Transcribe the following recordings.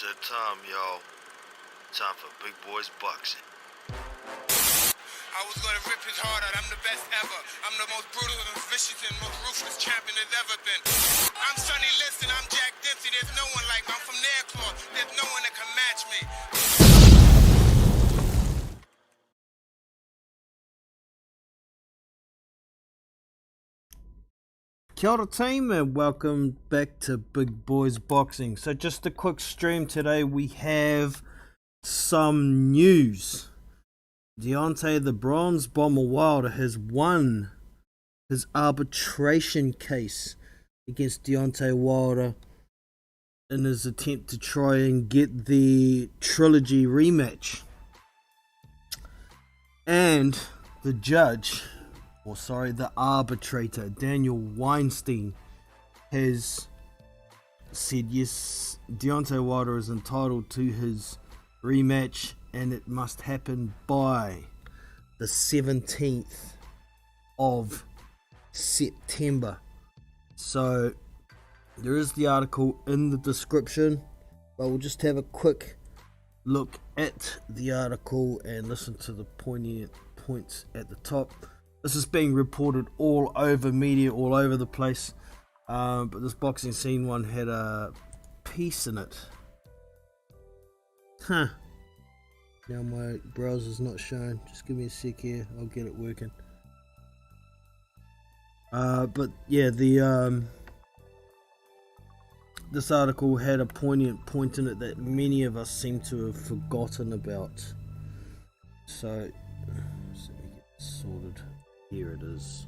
that time, y'all. Time for Big Boys Boxing. I was gonna rip his heart out. I'm the best ever. I'm the most brutal and vicious and most ruthless champion there's ever been. I'm Sonny Liston. I'm Jack Dempsey. There's no one like me. I'm from Nairclaw. There's no one that can match me. Kia ora team and welcome back to Big Boys Boxing. So just a quick stream today. We have some news. Deontay the Bronze Bomber Wilder has won his arbitration case against Deontay Wilder in his attempt to try and get the trilogy rematch. And the the arbitrator, Daniel Weinstein, has said yes, Deontay Wilder is entitled to his rematch and it must happen by the 17th of September. So there is the article in the description, but we'll just have a quick look at the article and listen to the poignant points at the top. This is being reported all over media, all over the place. But this Boxing Scene one had a piece in it. Now my browser's not showing. Just give me a sec here. I'll get it working. But yeah, this article had a poignant point in it that many of us seem to have forgotten about. So let me get this sorted. Here it is.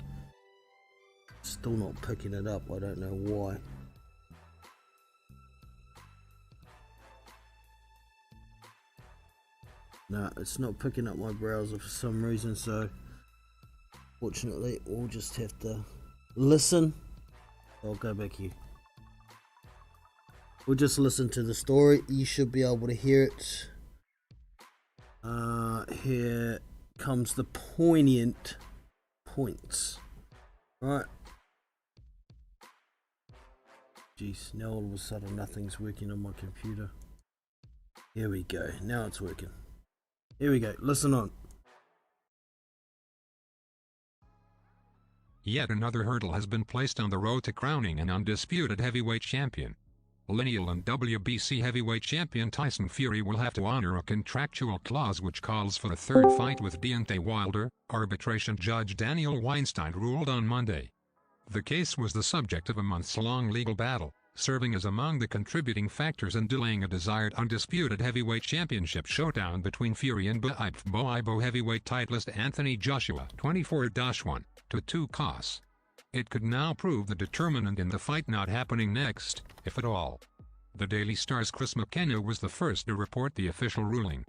Still not picking it up. I don't know why. No, it's not picking up my browser for some reason. So, fortunately, we'll just have to listen. I'll go back here. We'll just listen to the story. You should be able to hear it. Here comes the poignant points. Right. Jeez, now all of a sudden nothing's working on my computer. Here we go. Now it's working. Here we go. Listen on. Yet another hurdle has been placed on the road to crowning an undisputed heavyweight champion. Lineal and WBC heavyweight champion Tyson Fury will have to honor a contractual clause which calls for a third fight with Deontay Wilder, arbitration judge Daniel Weinstein ruled on Monday. The case was the subject of a months-long legal battle, serving as among the contributing factors in delaying a desired undisputed heavyweight championship showdown between Fury and BBBoxingonYT heavyweight titleist Anthony Joshua 24-1 to 2 costs. It could now prove the determinant in the fight not happening next, if at all. The Daily Star's Chris McKenna was the first to report the official ruling.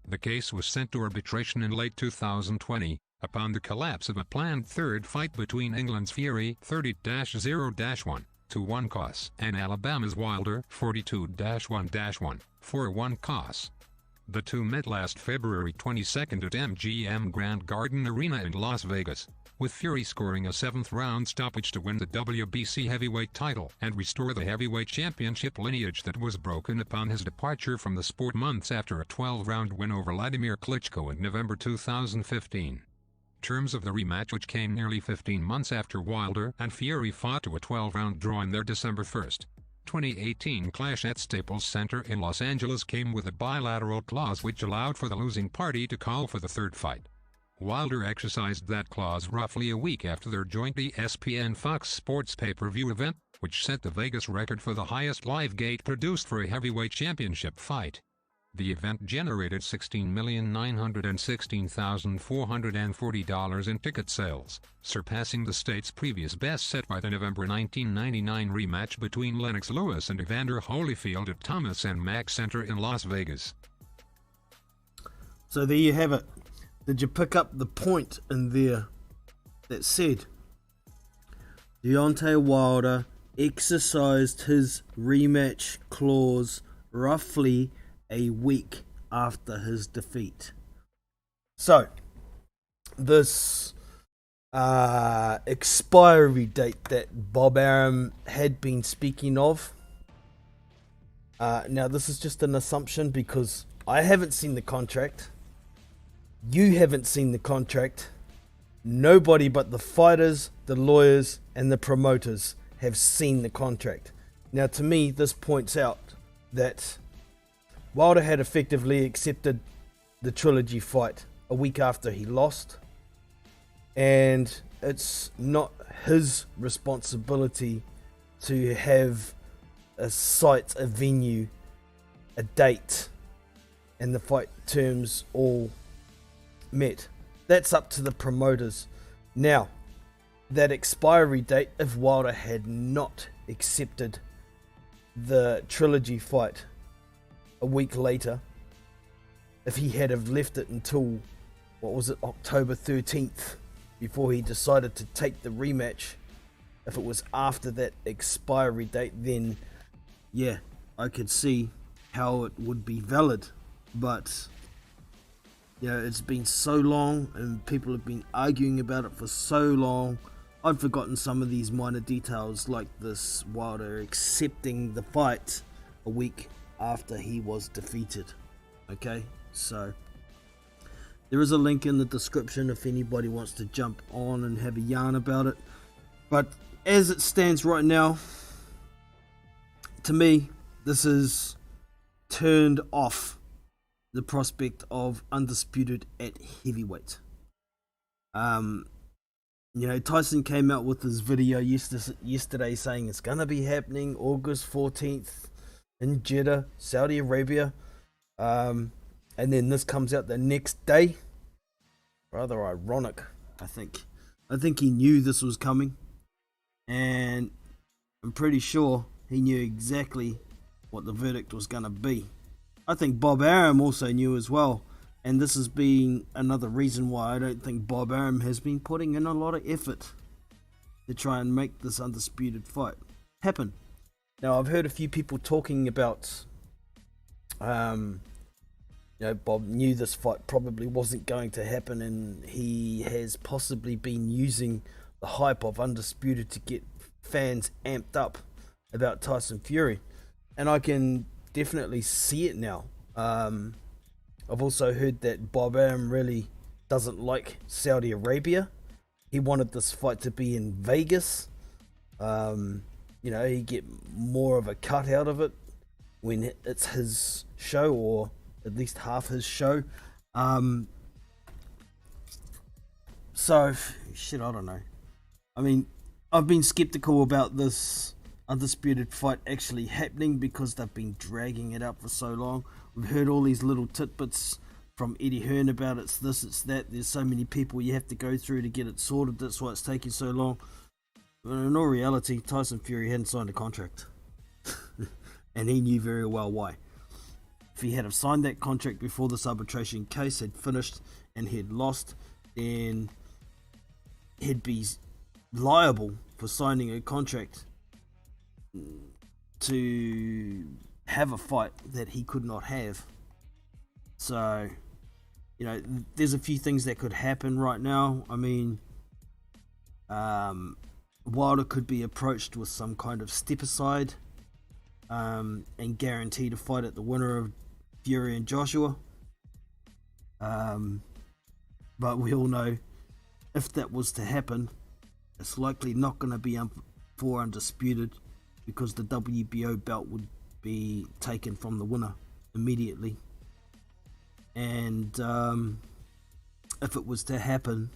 The case was sent to arbitration in late 2020, upon the collapse of a planned third fight between England's Fury 30-0-1 to 1 costs and Alabama's Wilder 42-1-1 for 1 costs. The two met last February 22nd at MGM Grand Garden Arena in Las Vegas, with Fury scoring a 7th-round stoppage to win the WBC heavyweight title and restore the heavyweight championship lineage that was broken upon his departure from the sport months after a 12-round win over Vladimir Klitschko in November 2015. Terms of the rematch, which came nearly 15 months after Wilder and Fury fought to a 12-round draw in their December 1, 2018 clash at Staples Center in Los Angeles, came with a bilateral clause which allowed for the losing party to call for the third fight. Wilder exercised that clause roughly a week after their joint ESPN Fox Sports pay-per-view event, which set the Vegas record for the highest live gate produced for a heavyweight championship fight. The event generated $16,916,440 in ticket sales, surpassing the state's previous best set by the November 1999 rematch between Lennox Lewis and Evander Holyfield at Thomas and Mack Center in Las Vegas. So there you have it. Did you pick up the point in there that said Deontay Wilder exercised his rematch clause roughly a week after his defeat? So this expiry date that Bob Arum had been speaking of Now, this is just an assumption because I haven't seen the contract. You haven't seen the contract. Nobody but the fighters, the lawyers, and the promoters have seen the contract. Now, to me, this points out that Wilder had effectively accepted the trilogy fight a week after he lost, and it's not his responsibility to have a site, a venue, a date, and the fight terms all met. That's up to the promoters. Now, that expiry date, if Wilder had not accepted the trilogy fight a week later, if he had have left it until, what was it, October 13th, before he decided to take the rematch, if it was after that expiry date, then yeah, I could see how it would be valid. But yeah, it's been so long and people have been arguing about it for so long. I'd forgotten some of these minor details, like this Wilder accepting the fight a week after he was defeated. Okay, so there is a link in the description if anybody wants to jump on and have a yarn about it. But as it stands right now, to me, this is turned off the prospect of Undisputed at heavyweight. You know, Tyson came out with his video yesterday saying it's going to be happening August 14th in Jeddah, Saudi Arabia. And then this comes out the next day. Rather ironic, I think. I think he knew this was coming. And I'm pretty sure he knew exactly what the verdict was going to be. I think Bob Arum also knew as well. And this has been another reason why I don't think Bob Arum has been putting in a lot of effort to try and make this Undisputed fight happen. Now, I've heard a few people talking about, you know, Bob knew this fight probably wasn't going to happen, and he has possibly been using the hype of Undisputed to get fans amped up about Tyson Fury. And I can definitely see it now. I've also heard that Bob Arum really doesn't like Saudi Arabia. He wanted this fight to be in Vegas. You know, he'd get more of a cut out of it when it's his show, or at least half his show. So, shit, I don't know. I mean, I've been skeptical about this Undisputed fight actually happening because they've been dragging it out for so long. We've heard all these little tidbits from Eddie Hearn about it's this, it's that. There's so many people you have to go through to get it sorted. That's why it's taking so long. But in all reality, Tyson Fury hadn't signed a contract. And he knew very well why. If he had have signed that contract before this arbitration case had finished and he'd lost, then he'd be liable for signing a contract to have a fight that he could not have. So, you know, there's a few things that could happen right now. I mean, Wilder could be approached with some kind of step aside and guaranteed a fight at the winner of Fury and Joshua. But we all know if that was to happen, it's likely not going to be for Undisputed, because the WBO belt would be taken from the winner immediately. And if it was to happen,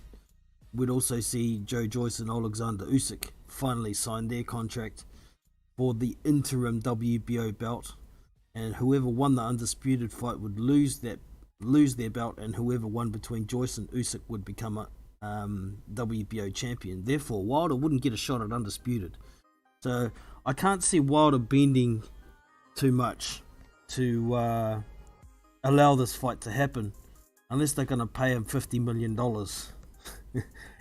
we'd also see Joe Joyce and Alexander Usyk finally sign their contract for the interim WBO belt, and whoever won the Undisputed fight would lose their belt, and whoever won between Joyce and Usyk would become a WBO champion. Therefore, Wilder wouldn't get a shot at Undisputed. So I can't see Wilder bending too much to allow this fight to happen, unless they're going to pay him $50 million.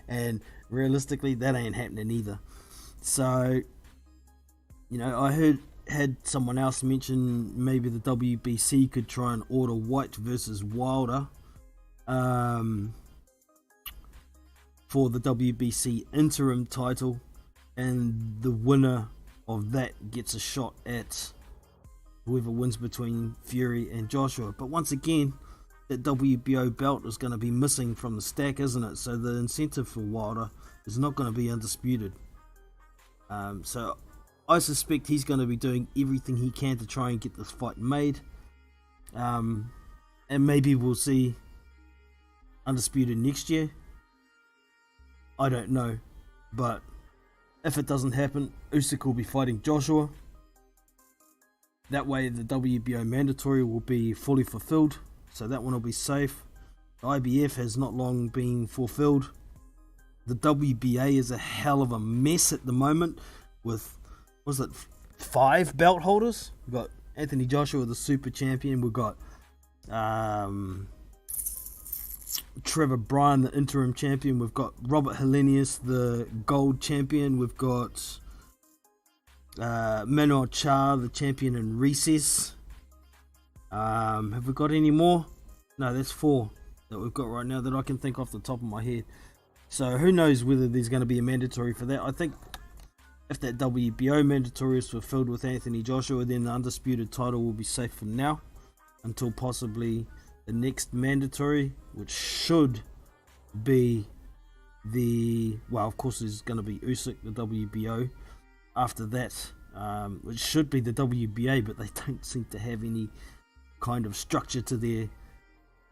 And realistically, that ain't happening either. So, you know, I had someone else mention maybe the WBC could try and order White versus Wilder for the WBC interim title, and the winner of that gets a shot at whoever wins between Fury and Joshua. But once again, that WBO belt is going to be missing from the stack, isn't it? So the incentive for Wilder is not going to be undisputed. So I suspect he's going to be doing everything he can to try and get this fight made. And maybe we'll see undisputed next year. I don't know. But if it doesn't happen, Usyk will be fighting Joshua. That way the WBO mandatory will be fully fulfilled. So that one will be safe. The IBF has not long been fulfilled. The WBA is a hell of a mess at the moment with, was it 5 belt holders? We've got Anthony Joshua, the super champion. We've got Trevor Bryan, the interim champion. We've got Robert Helenius, the gold champion. We've got Manuel Charr, the champion in recess. Have we got any more? No, that's 4 that we've got right now that I can think off the top of my head. So who knows whether there's going to be a mandatory for that. I think if that WBO mandatory is fulfilled with Anthony Joshua, then the undisputed title will be safe for now until possibly the next mandatory, which should be the, well, of course there's going to be Usyk, the WBO. After that, it should be the WBA, but they don't seem to have any kind of structure to their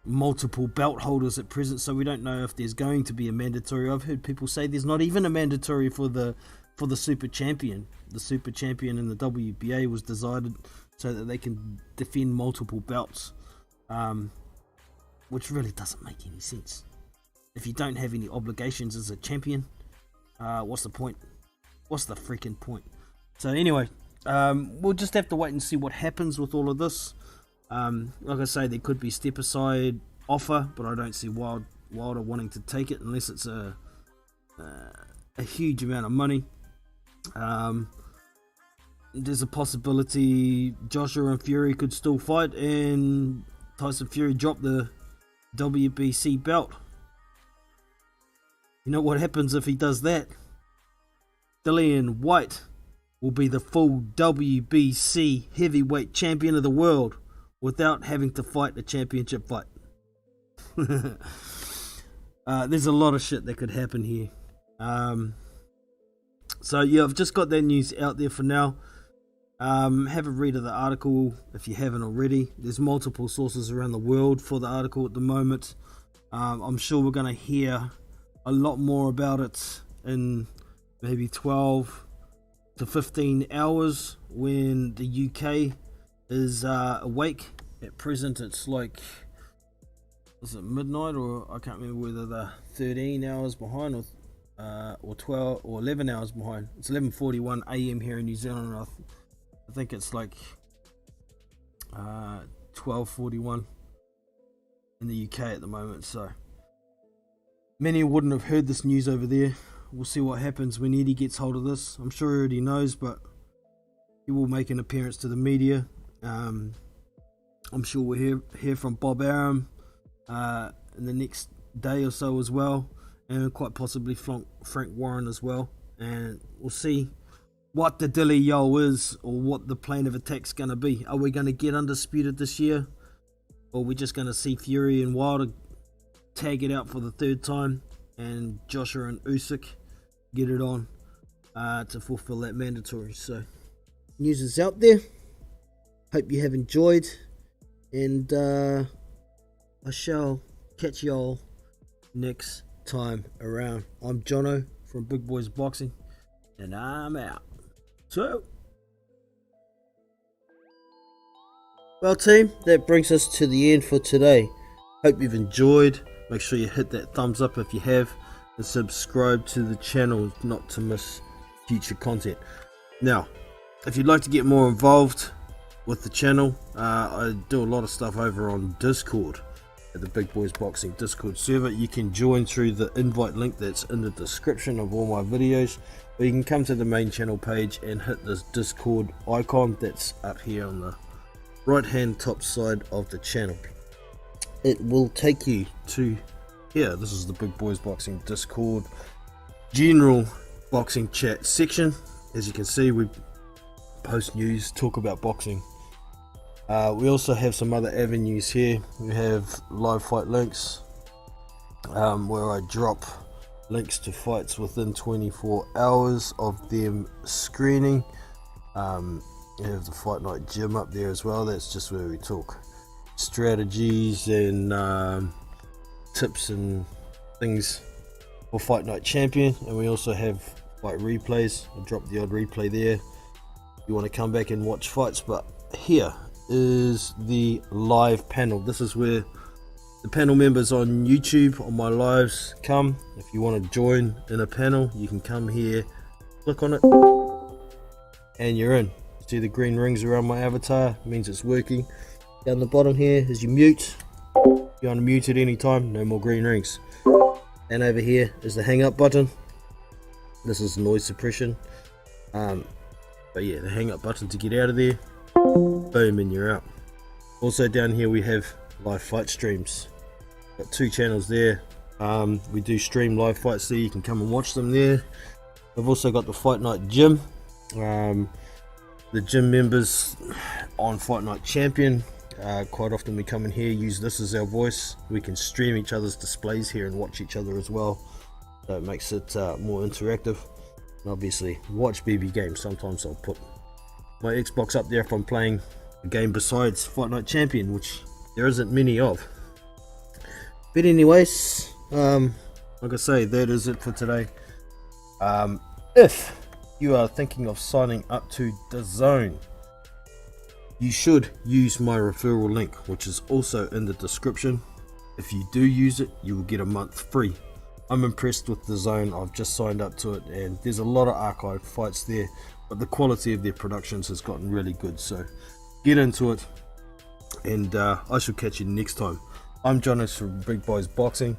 multiple belt holders at present, so we don't know if there's going to be a mandatory. I've heard people say there's not even a mandatory for the super champion. The super champion in the WBA was decided so that they can defend multiple belts, which really doesn't make any sense. If you don't have any obligations as a champion, what's the point? What's the freaking point? So anyway, we'll just have to wait and see what happens with all of this. Like I say, there could be step aside offer, but I don't see Wilder wanting to take it unless it's a huge amount of money. There's a possibility Joshua and Fury could still fight and Tyson Fury drop the WBC belt. You know what happens if he does that? Dillian Whyte will be the full WBC heavyweight champion of the world without having to fight a championship fight. There's a lot of shit that could happen here. So yeah, I've just got that news out there for now. Have a read of the article if you haven't already. There's multiple sources around the world for the article at the moment. I'm sure we're going to hear a lot more about it in maybe 12 to 15 hours when the UK is awake. At present it's like, is it midnight, or I can't remember whether they're 13 hours behind or 12 or 11 hours behind. It's 11:41 AM here in New Zealand. I think it's like 12:41 in the UK at the moment. So many wouldn't have heard this news over there. We'll see what happens when Eddie gets hold of this. I'm sure he already knows, but he will make an appearance to the media. I'm sure we'll hear from Bob Arum in the next day or so as well, and quite possibly Frank Warren as well. And we'll see what the dilly yo is, or what the plan of attack's going to be. Are we going to get undisputed this year, or are we just going to see Fury and Wilder tag it out for the 3rd time, and Joshua and Usyk get it on to fulfill that mandatory? So news is out there. Hope you have enjoyed, and I shall catch y'all next time around. I'm Jono from Big Boys Boxing, and I'm out. So, well team, that brings us to the end for today. Hope you've enjoyed. Make sure you hit that thumbs up if you have, and subscribe to the channel not to miss future content. Now, if you'd like to get more involved with the channel, I do a lot of stuff over on Discord at the Big Boys Boxing Discord server. You can join through the invite link that's in the description of all my videos, or you can come to the main channel page and hit this Discord icon that's up here on the right hand top side of the channel. It will take you to here. This is the Big Boys Boxing Discord general boxing chat section. As you can see, we post news, talk about boxing We also have some other avenues here. We have live fight links, where I drop links to fights within 24 hours of them screening. We have the Fight Night Gym up there as well. That's just where we talk strategies and tips and things for Fight Night Champion. And we also have fight replays. I drop the odd replay there if you want to come back and watch fights. But here is the live panel. This is where the panel members on YouTube on my lives come. If you want to join in a panel, you can come here, click on it, and you're in. See the green rings around my avatar? It means it's working. Down the bottom here is your mute. You're unmuted anytime, no more green rings. And over here is the hang up button. This is noise suppression. But yeah, the hang up button to get out of there. Boom, and you're out. Also down here we have live fight streams. Got 2 channels there. We do stream live fights there. You can come and watch them there. I've also got the Fight Night Gym. The gym members on Fight Night Champion, quite often we come in here, use this as our voice. We can stream each other's displays here and watch each other as well, so it makes it more interactive. And obviously watch BB games. Sometimes I'll put my Xbox up there if I'm playing a game besides Fight Night Champion, which there isn't many of. But anyways, like I say, that is it for today. If you are thinking of signing up to DAZN, you should use my referral link, which is also in the description. If you do use it, you will get a month free. I'm impressed with DAZN. I've just signed up to it, and there's a lot of archive fights there, but the quality of their productions has gotten really good. So get into it, and I shall catch you next time. I'm Jonas from Big Boys Boxing,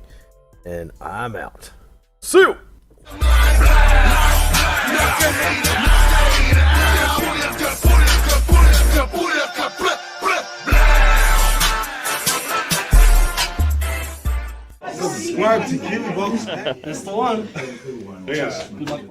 and I'm out. See you! Subscribe to BBBoxing. That's the one. Yeah. Good luck.